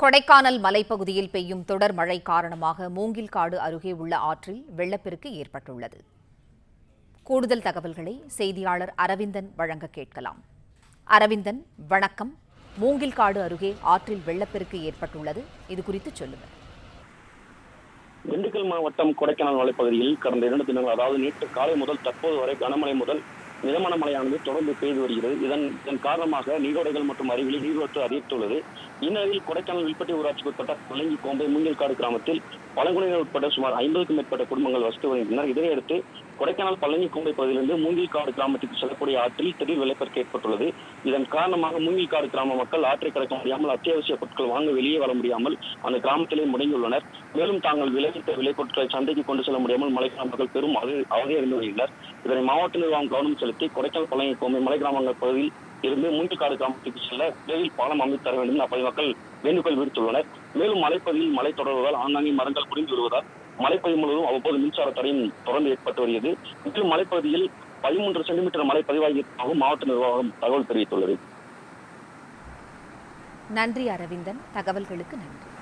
கொடைக்கானல் மலைப்பகுதியில் பெய்யும் தொடர் மழை காரணமாக மூங்கில்காடு அருகே உள்ள ஆற்றில் வெள்ளப்பெருக்கு ஏற்பட்டுள்ளது. கூடுதல் தகவல்களை செய்தியாளர் அரவிந்தன் வழங்க கேட்கலாம். அரவிந்தன், வணக்கம். மூங்கில்காடு அருகே ஆற்றில் வெள்ளப்பெருக்கு ஏற்பட்டுள்ளது, இது குறித்து சொல்லுங்கள். திண்டுக்கல் மாவட்டம் கொடைக்கானல் மலைப்பகுதியில் கடந்த 2 தினங்கள், அதாவது நேற்று காலை முதல் தற்போது வரை கனமழை முதல் மிதமான மழையானது தொடர்ந்து பெய்து வருகிறது. இதன் காரணமாக நீரோடைகள் மற்றும் அருவிகளில் நீர்வரத்து அதிகரித்துள்ளது. இந்நிலையில் கொடைக்கானல் வில்பட்டி ஊராட்சிக்கு உட்பட்ட பழங்கி கோம்பை மூங்கில்காடு கிராமத்தில் பழங்குடியினர் உட்பட்ட சுமார் 50க்கும் மேற்பட்ட குடும்பங்கள் வசித்து வருகின்றனர். இதனையடுத்து கொடைக்கானல் பழங்கி கோம்பை பகுதியிலிருந்து மூங்கில்காடு கிராமத்திற்கு செல்லக்கூடிய ஆற்றில் திடீர் வெள்ளப்பெருக்கு ஏற்பட்டுள்ளது. இதன் காரணமாக மூங்கில்காடு கிராம மக்கள் ஆற்றை கடக்க முடியாமல் அத்தியாவசிய பொருட்கள் வாங்க வெளியே வர முடியாமல் அந்த கிராமத்திலே முடங்கியுள்ளனர். மேலும் தாங்கள் விளைவித்த விளைபொருட்களை சந்தைக்கு கொண்டு செல்ல முடியாமல் மலை கிராமங்கள் பெரும் அவதியடைந்து வருகின்றனர். இதனை மாவட்ட நிர்வாகம் கவனம் செலுத்தி கொடைக்கானல் பழங்கி கோம்பை மலை கிராமங்கள் பகுதியில் இருந்து மூங்கில்காடு கிராமத்திற்கு செல்ல விரைவில் பாலம் அமைத்து தர வேண்டும் என அப்பகுதி மக்கள் வேண்டுகோள் விடுத்துள்ளனர். மேலும் மலைப்பகுதியில் மழை தொடர்வதால் ஆங்காங்கே மரங்கள் குறைந்து வருவதால் மலைப்பகுதி முழுவதும் அவ்வப்போது மின்சார தடையும் தொடர்ந்து ஏற்பட்டு வருகிறது. மேலும் மலைப்பகுதியில் 13 சென்டிமீட்டர் மழை பதிவாகியதாகவும் மாவட்ட நிர்வாகம் தகவல் தெரிவித்துள்ளது. நன்றி அரவிந்தன், தகவல்களுக்கு நன்றி.